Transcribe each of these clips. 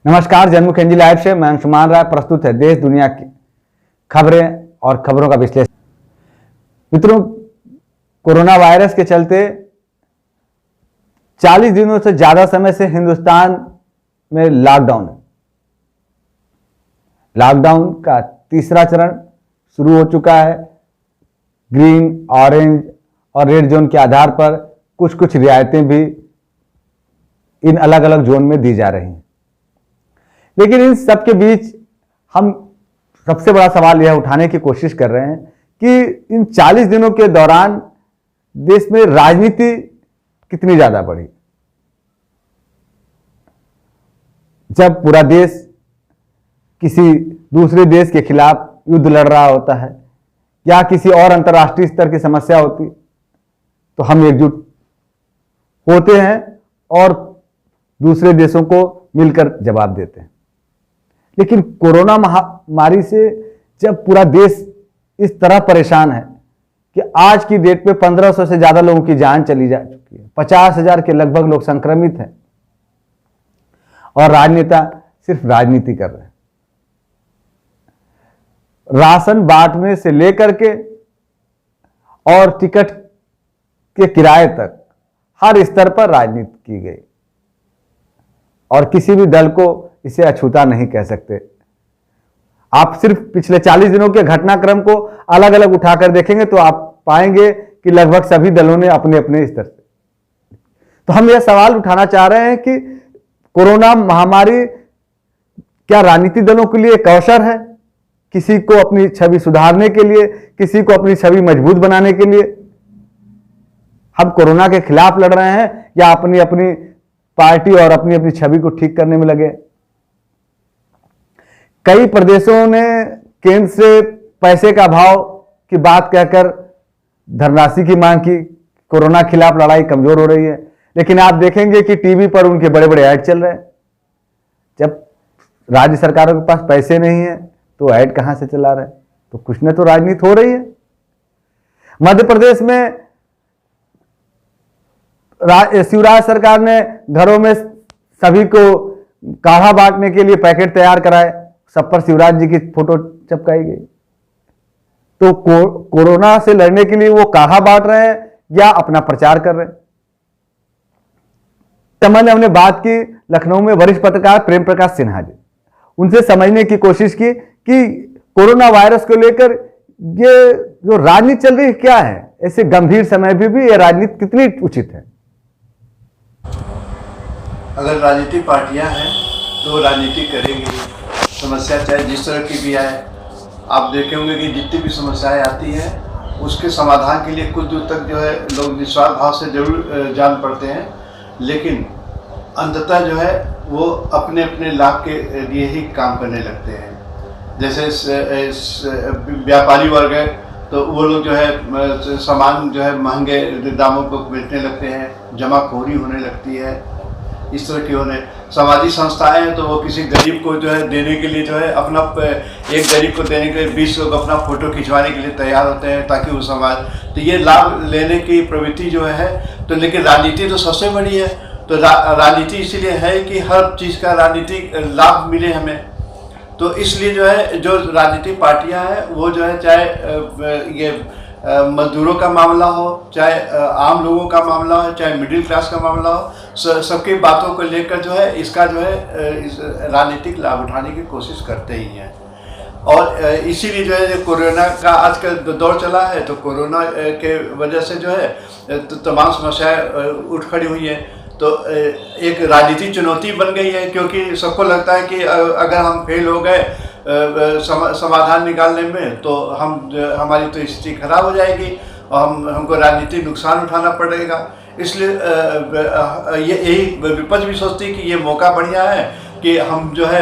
नमस्कार, जनमुख NG live से मैं अंशुमान राय प्रस्तुत है देश दुनिया की खबरें और खबरों का विश्लेषण। मित्रों, कोरोना वायरस के चलते 40 दिनों से ज्यादा समय से हिंदुस्तान में लॉकडाउन है। लॉकडाउन का तीसरा चरण शुरू हो चुका है। ग्रीन, ऑरेंज और रेड जोन के आधार पर कुछ कुछ रियायतें भी इन अलग अलग जोन में दी जा रही हैं। लेकिन इन सब के बीच हम सबसे बड़ा सवाल यह उठाने की कोशिश कर रहे हैं कि इन 40 दिनों के दौरान देश में राजनीति कितनी ज्यादा बढ़ी। जब पूरा देश किसी दूसरे देश के खिलाफ युद्ध लड़ रहा होता है या किसी और अंतर्राष्ट्रीय स्तर की समस्या होती, तो हम एकजुट होते हैं और दूसरे देशों को मिलकर जवाब देते हैं। लेकिन कोरोना महामारी से जब पूरा देश इस तरह परेशान है कि आज की डेट पे 1500 से ज्यादा लोगों की जान चली जा चुकी है, 50,000 के लगभग लोग संक्रमित हैं और राजनेता सिर्फ राजनीति कर रहे हैं। राशन बांटने से लेकर के और टिकट के किराए तक हर स्तर पर राजनीति की गई और किसी भी दल को इसे अछूता नहीं कह सकते। आप सिर्फ पिछले 40 दिनों के घटनाक्रम को अलग अलग उठाकर देखेंगे तो आप पाएंगे कि लगभग सभी दलों ने अपने अपने स्तर से। तो हम यह सवाल उठाना चाह रहे हैं कि कोरोना महामारी क्या राजनीतिक दलों के लिए एक अवसर है, किसी को अपनी छवि सुधारने के लिए, किसी को अपनी छवि मजबूत बनाने के लिए हम कोरोना के खिलाफ लड़ रहे हैं, या अपनी अपनी पार्टी और अपनी अपनी छवि को ठीक करने में लगे। कई प्रदेशों ने केंद्र से पैसे का अभाव की बात कहकर धनराशि की मांग की। कोरोना खिलाफ लड़ाई कमजोर हो रही है, लेकिन आप देखेंगे कि टीवी पर उनके बड़े बड़े ऐड चल रहे हैं। जब राज्य सरकारों के पास पैसे नहीं है तो ऐड कहां से चला रहे हैं? तो कुछ न तो राजनीति हो रही है। मध्य प्रदेश में शिवराज सरकार ने घरों में सभी को काढ़ा बांटने के लिए पैकेट तैयार कराए, सब पर शिवराज जी की फोटो चिपकाई गई। तो कोरोना से लड़ने के लिए वो काढ़ा बांट रहे हैं या अपना प्रचार कर रहे हैं। तमल ने हमने बात की लखनऊ में वरिष्ठ पत्रकार प्रेम प्रकाश सिन्हा जी, उनसे समझने की कोशिश की कि कोरोना वायरस को लेकर ये जो राजनीति चल रही है क्या है, ऐसे गंभीर समय में भी ये राजनीति कितनी उचित है। अगर राजनीतिक पार्टियां हैं तो राजनीति करेंगी, समस्या चाहे जिस तरह की भी आए। आप देखे होंगे कि जितनी भी समस्याएं आती हैं उसके समाधान के लिए कुछ दूर तक जो है लोग निस्वार्थ भाव से जरूर जान पड़ते हैं, लेकिन अंततः जो है वो अपने अपने लाभ के लिए ही काम करने लगते हैं। जैसे व्यापारी वर्ग है तो वो लोग जो है सामान जो है महंगे दामों को बेचने लगते हैं, जमाखोरी होने लगती है, इस तरह की होने। सामाजिक संस्थाएं हैं तो वो किसी गरीब को जो है देने के लिए जो है अपना एक गरीब को देने के लिए 20 लोग अपना फोटो खिंचवाने के लिए तैयार होते हैं ताकि वो समाज, तो ये लाभ लेने की प्रवृत्ति जो है। तो लेकिन राजनीति तो सबसे बड़ी है, तो राजनीति इसीलिए है कि हर चीज़ का राजनीतिक लाभ मिले हमें। तो इसलिए जो है जो राजनीतिक पार्टियां हैं वो जो है चाहे ये मजदूरों का मामला हो, चाहे आम लोगों का मामला हो, चाहे मिडिल क्लास का मामला हो, सबकी बातों को लेकर जो है इसका जो है इस राजनीतिक लाभ उठाने की कोशिश करते ही हैं। और इसीलिए जो है कोरोना का आज का दौर चला है, तो कोरोना के वजह से जो है तमाम समस्याएं उठ खड़ी हुई हैं। तो एक राजनीतिक चुनौती बन गई है, क्योंकि सबको लगता है कि अगर हम फेल हो गए समाधान निकालने में तो हमारी तो स्थिति खराब हो जाएगी और हमको राजनीतिक नुकसान उठाना पड़ेगा। इसलिए यही विपक्ष भी सोचती है कि ये मौका बढ़िया है कि हम जो है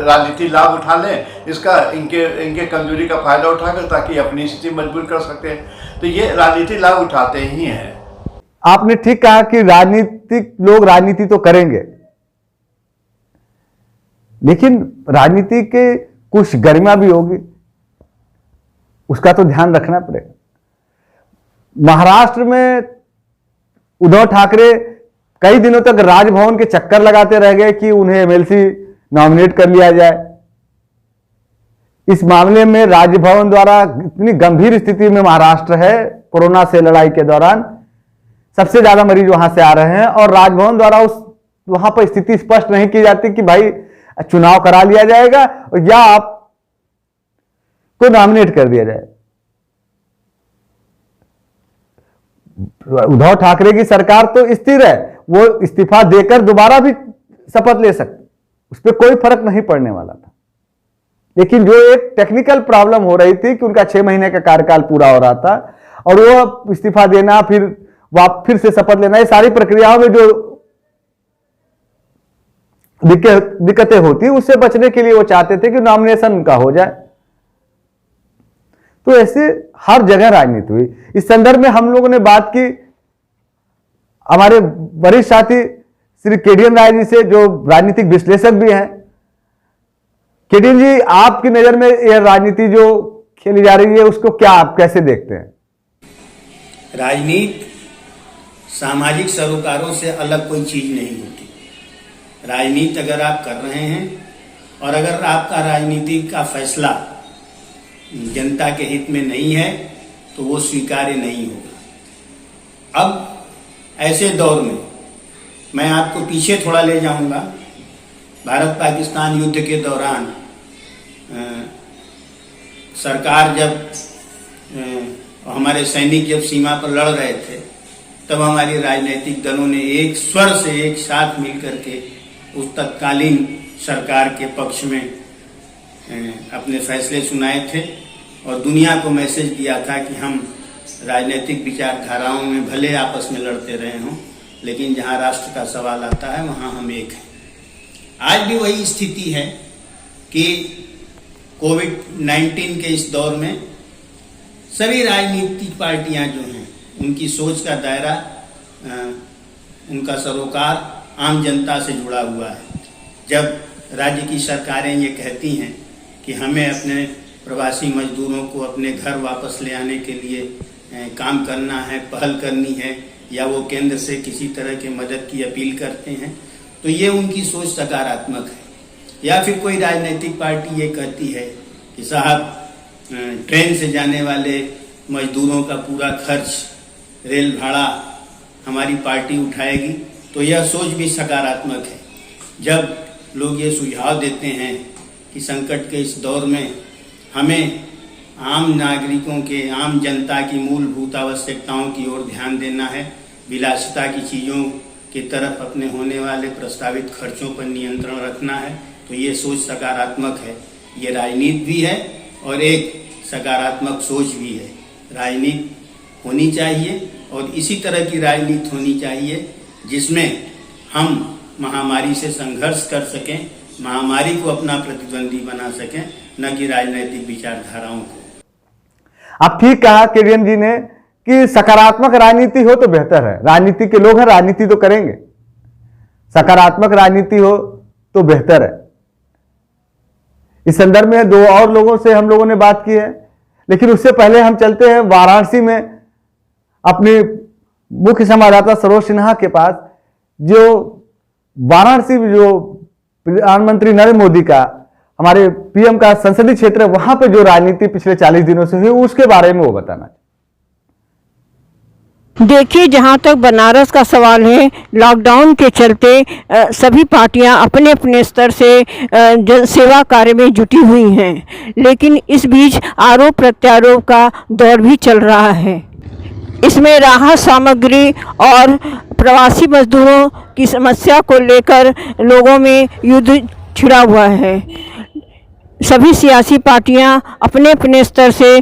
राजनीतिक लाभ उठा लें इसका, इनके कमजोरी का फायदा उठाकर, ताकि अपनी स्थिति मजबूत कर सकते हैं। तो ये राजनीतिक लाभ उठाते ही हैं। आपने ठीक कहा कि राजनीतिक लोग राजनीति तो करेंगे, लेकिन राजनीति के कुछ गरिमा भी होगी, उसका तो ध्यान रखना पड़ेगा। महाराष्ट्र में उद्धव ठाकरे कई दिनों तक राजभवन के चक्कर लगाते रह गए कि उन्हें एमएलसी नॉमिनेट कर लिया जाए। इस मामले में राजभवन द्वारा इतनी गंभीर स्थिति में महाराष्ट्र है, कोरोना से लड़ाई के दौरान सबसे ज्यादा मरीज वहां से आ रहे हैं, और राजभवन द्वारा वहां पर स्थिति स्पष्ट नहीं की जाती कि भाई चुनाव करा लिया जाएगा या आप को नॉमिनेट कर दिया जाए। उद्धव ठाकरे की सरकार तो स्थिर है, वो इस्तीफा देकर दोबारा भी शपथ ले सकते, उस पर कोई फर्क नहीं पड़ने वाला था। लेकिन जो एक टेक्निकल प्रॉब्लम हो रही थी कि उनका 6 महीने का कार्यकाल पूरा हो रहा था और वो इस्तीफा देना फिर से शपथ लेना, ये सारी प्रक्रियाओं में जो दिक्कतें होती, उससे बचने के लिए वो चाहते थे कि नॉमिनेशन उनका हो जाए। तो ऐसे हर जगह राजनीति हुई। इस संदर्भ में हम लोगों ने बात की हमारे वरिष्ठ साथी श्री केडीएन राय जी से, जो राजनीतिक विश्लेषक भी हैं। केडीएन जी, आपकी नजर में यह राजनीति जो खेली जा रही है उसको क्या आप कैसे देखते हैं? राजनीति सामाजिक सरोकारों से अलग कोई चीज नहीं होती। राजनीति अगर आप कर रहे हैं और अगर आपका राजनीति का फैसला जनता के हित में नहीं है तो वो स्वीकार्य नहीं होगा। अब ऐसे दौर में मैं आपको पीछे थोड़ा ले जाऊंगा। भारत पाकिस्तान युद्ध के दौरान सरकार जब हमारे सैनिक जब सीमा पर लड़ रहे थे, तब हमारी राजनीतिक दलों ने एक स्वर से एक साथ मिलकर के उस तत्कालीन सरकार के पक्ष में अपने फैसले सुनाए थे और दुनिया को मैसेज दिया था कि हम राजनीतिक विचारधाराओं में भले आपस में लड़ते रहे हों, लेकिन जहां राष्ट्र का सवाल आता है वहां हम एक हैं। आज भी वही स्थिति है कि कोविड-19 के इस दौर में सभी राजनीतिक पार्टियां जो हैं उनकी सोच का दायरा, उनका सरोकार आम जनता से जुड़ा हुआ है। जब राज्य की सरकारें ये कहती हैं कि हमें अपने प्रवासी मजदूरों को अपने घर वापस ले आने के लिए काम करना है, पहल करनी है, या वो केंद्र से किसी तरह की मदद की अपील करते हैं, तो ये उनकी सोच सकारात्मक है। या फिर कोई राजनीतिक पार्टी ये कहती है कि साहब ट्रेन से जाने वाले मजदूरों का पूरा खर्च, रेल भाड़ा हमारी पार्टी उठाएगी, तो यह सोच भी सकारात्मक है। जब लोग ये सुझाव देते हैं कि संकट के इस दौर में हमें आम नागरिकों के, आम जनता की मूलभूत आवश्यकताओं की ओर ध्यान देना है, विलासिता की चीज़ों की तरफ अपने होने वाले प्रस्तावित खर्चों पर नियंत्रण रखना है, तो ये सोच सकारात्मक है। ये राजनीति भी है और एक सकारात्मक सोच भी है। राजनीति होनी चाहिए और इसी तरह की राजनीति होनी चाहिए जिसमें हम महामारी से संघर्ष कर सकें, महामारी को अपना प्रतिद्वंदी बना सकें, न कि राजनीतिक विचारधाराओं को। आप ठीक कहा केडीएन जी ने कि सकारात्मक राजनीति हो तो बेहतर है। राजनीति के लोग हैं, राजनीति तो करेंगे, सकारात्मक राजनीति हो तो बेहतर है। इस संदर्भ में 2 और लोगों से हम लोगों ने बात की है, लेकिन उससे पहले हम चलते हैं वाराणसी में अपने मुख्य संवाददाता सरोज सिन्हा के पास, जो वाराणसी में जो प्रधानमंत्री नरेंद्र मोदी का, हमारे पीएम का संसदीय क्षेत्र है, वहां पे जो राजनीति पिछले 40 दिनों से हुई उसके बारे में वो बताना। देखिए, जहाँ तक बनारस का सवाल है, लॉकडाउन के चलते सभी पार्टियां अपने अपने स्तर से जन सेवा कार्य में जुटी हुई हैं, लेकिन इस बीच आरोप प्रत्यारोप का दौर भी चल रहा है। इसमें राहत सामग्री और प्रवासी मजदूरों की समस्या को लेकर लोगों में युद्ध छिड़ा हुआ है। सभी सियासी पार्टियां अपने अपने स्तर से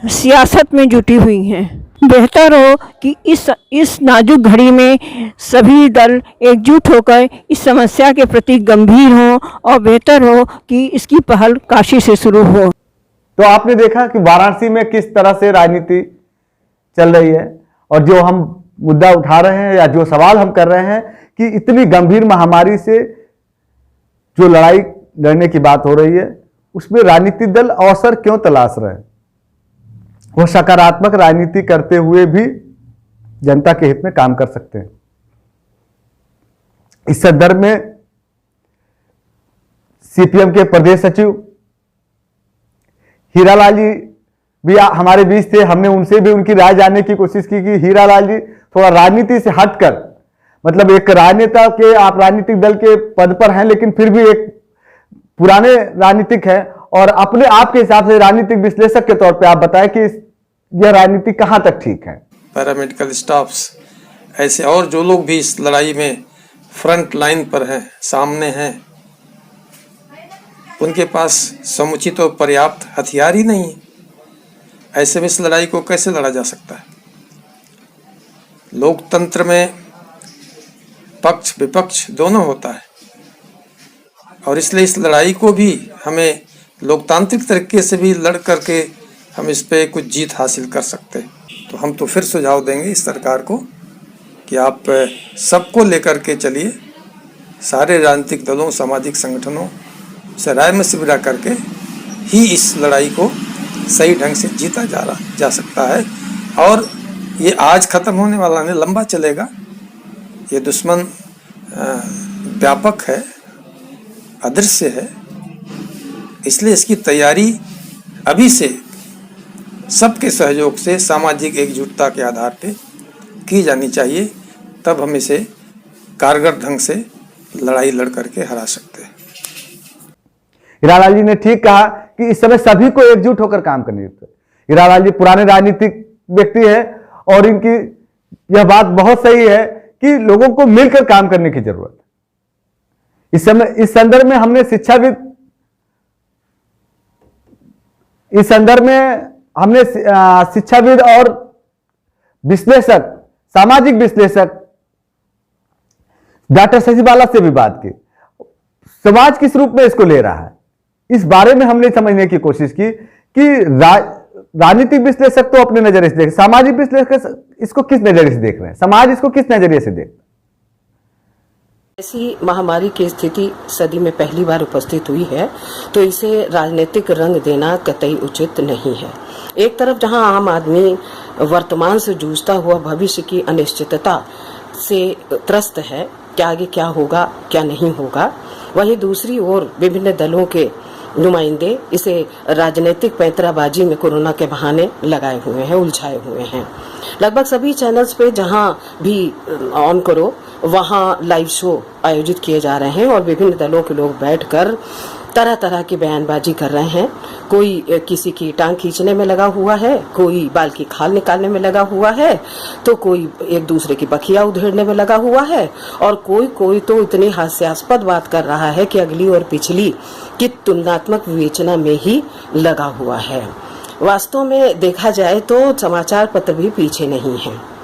सियासत में जुटी हुई हैं। बेहतर हो कि इस नाजुक घड़ी में सभी दल एकजुट होकर इस समस्या के प्रति गंभीर हों और बेहतर हो कि इसकी पहल काशी से शुरू हो। तो आपने देखा कि वाराणसी में किस तरह से राजनीति चल रही है, और जो हम मुद्दा उठा रहे हैं या जो सवाल हम कर रहे हैं कि इतनी गंभीर महामारी से जो लड़ाई लड़ने की बात हो रही है, उसमें राजनीतिक दल अवसर क्यों तलाश रहे हैं? वो सकारात्मक राजनीति करते हुए भी जनता के हित में काम कर सकते हैं। इस संदर्भ में सीपीएम के प्रदेश सचिव हीरालाल जी भी हमारे बीच थे। हमने उनसे भी उनकी राय जानने की कोशिश की कि हीरालाल जी थोड़ा राजनीति से हटकर, मतलब एक राजनेता के, आप राजनीतिक दल के पद पर हैं लेकिन फिर भी एक पुराने राजनीतिक हैं और अपने आप के हिसाब से राजनीतिक विश्लेषक के तौर पे आप बताएं कि यह राजनीति कहां तक ठीक है। पैरामेडिकल स्टाफ्स ऐसे और जो लोग भी इस लड़ाई में फ्रंट लाइन पर हैं, सामने हैं, उनके पास समुचित और पर्याप्त हथियार ही नहीं है। ऐसे में इस लड़ाई को कैसे लड़ा जा सकता है? लोकतंत्र में पक्ष विपक्ष दोनों होता है और इसलिए इस लड़ाई को भी हमें लोकतांत्रिक तरीके से भी लड़ करके हम इस पे कुछ जीत हासिल कर सकते हैं। तो हम तो फिर सुझाव देंगे इस सरकार को कि आप सबको लेकर के चलिए, सारे राजनीतिक दलों, सामाजिक संगठनों से राय मशविरा करके ही इस लड़ाई को सही ढंग से जीता जा सकता है। और ये आज ख़त्म होने वाला नहीं, लंबा चलेगा। ये दुश्मन व्यापक है, अदृश्य है, इसलिए इसकी तैयारी अभी से सबके सहयोग से, सामाजिक एकजुटता के आधार पे की जानी चाहिए। तब हम इसे कारगर ढंग से लड़ाई लड़ करके हरा सकते हैं। हीरालाल जी ने ठीक कहा कि इस समय सभी को एकजुट होकर काम करनी है। हीरालाल जी पुराने राजनीतिक व्यक्ति है और इनकी यह बात बहुत सही है कि लोगों को मिलकर काम करने की जरूरत है। इस समय इस संदर्भ में हमने शिक्षाविद और विश्लेषक, सामाजिक विश्लेषक डॉक्टर शशिबाला से भी बात की। समाज किस रूप में इसको ले रहा है, इस बारे में हमने समझने की कोशिश की कि राजनीतिक विश्लेषक तो अपने नजरिए से देख, सामाजिक विश्लेषक इसको किस नजरिए से देख रहे हैं, समाज इसको किस नजरिए से देख। ऐसी महामारी की स्थिति सदी में पहली बार उपस्थित हुई है, तो इसे राजनीतिक रंग देना कतई उचित नहीं है। एक तरफ जहां आम आदमी वर्तमान से जूझता हुआ भविष्य की अनिश्चितता से त्रस्त है, क्या आगे क्या होगा क्या नहीं होगा, वहीं दूसरी ओर विभिन्न दलों के नुमाइंदे इसे राजनीतिक पैंतराबाजी में कोरोना के बहाने लगाए हुए हैं, उलझाए हुए हैं। लगभग सभी चैनल्स पे जहां भी ऑन करो वहां लाइव शो आयोजित किए जा रहे हैं और विभिन्न दलों के लोग बैठकर तरह तरह की बयानबाजी कर रहे हैं। कोई किसी की टांग खींचने में लगा हुआ है, कोई बाल की खाल निकालने में लगा हुआ है, तो कोई एक दूसरे की बखिया उधेड़ने में लगा हुआ है और कोई तो इतनी हास्यास्पद बात कर रहा है कि अगली और पिछली की तुलनात्मक विवेचना में ही लगा हुआ है। वास्तव में देखा जाए तो समाचार पत्र भी पीछे नहीं है।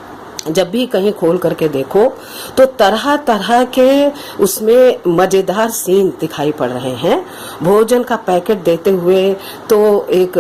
जब भी कहीं खोल करके देखो तो तरह तरह के उसमें मजेदार सीन दिखाई पड़ रहे हैं। भोजन का पैकेट देते हुए तो एक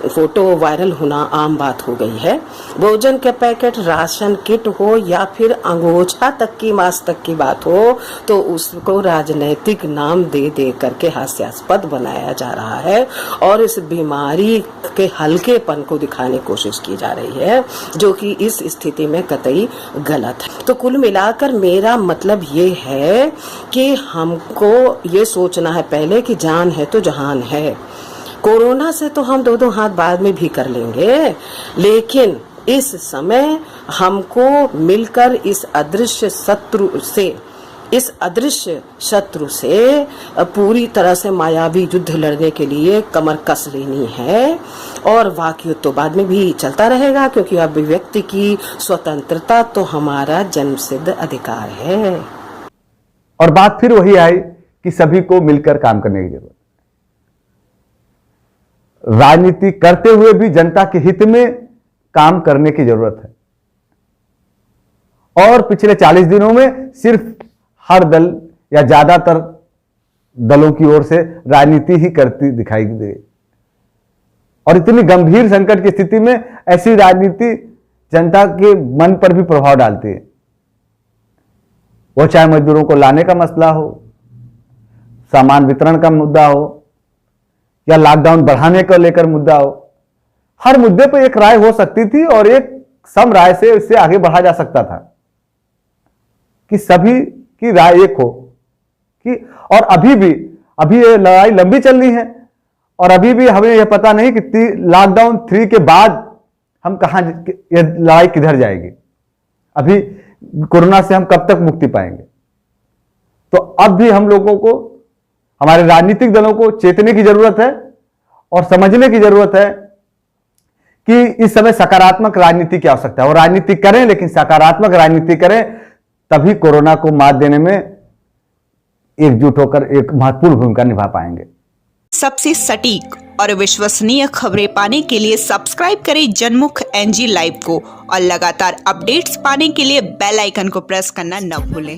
फोटो वायरल होना आम बात हो गई है। भोजन के पैकेट, राशन किट हो या फिर अंगोछा तक की, मांस तक की बात हो, तो उसको राजनैतिक नाम दे दे करके हास्यास्पद बनाया जा रहा है और इस बीमारी के हल्केपन को दिखाने की कोशिश की जा रही है, जो कि इस स्थिति में कतई गलत है। तो कुल मिलाकर मेरा मतलब ये है कि हमको ये सोचना है पहले कि जान है तो जहान है। कोरोना से तो हम दो हाथ बाद में भी कर लेंगे, लेकिन इस समय हमको मिलकर इस अदृश्य शत्रु से पूरी तरह से मायावी युद्ध लड़ने के लिए कमर कस लेनी है। और बाकी तो बाद में भी चलता रहेगा, क्योंकि अभिव्यक्ति की स्वतंत्रता तो हमारा जन्मसिद्ध अधिकार है। और बात फिर वही आई कि सभी को मिलकर काम करने की जरूरत है। राजनीति करते हुए भी जनता के हित में काम करने की जरूरत है। और पिछले 40 दिनों में सिर्फ हर दल या ज्यादातर दलों की ओर से राजनीति ही करती दिखाई दे। और इतनी गंभीर संकट की स्थिति में ऐसी राजनीति जनता के मन पर भी प्रभाव डालती है। वो चाहे मजदूरों को लाने का मसला हो, सामान वितरण का मुद्दा हो या लॉकडाउन बढ़ाने को लेकर मुद्दा हो, हर मुद्दे पर एक राय हो सकती थी और एक सम राय से इससे आगे बढ़ा जा सकता था कि सभी की राय एक हो कि। और अभी भी अभी ये लड़ाई लंबी चल रही है और अभी भी हमें यह पता नहीं कि लॉकडाउन 3 के बाद हम कहाँ, ये लड़ाई किधर जाएगी, अभी कोरोना से हम कब तक मुक्ति पाएंगे। तो अब भी हम लोगों को, हमारे राजनीतिक दलों को चेतने की जरूरत है और समझने की जरूरत है कि इस समय सकारात्मक राजनीति की आवश्यकता है और राजनीति करें, लेकिन सकारात्मक राजनीति करें, तभी कोरोना को मात देने में एकजुट होकर एक महत्वपूर्ण भूमिका निभा पाएंगे। सबसे सटीक और विश्वसनीय खबरें पाने के लिए सब्सक्राइब करें जनमुख NG लाइव को और लगातार अपडेट्स पाने के लिए बेल आइकन को प्रेस करना न भूलें।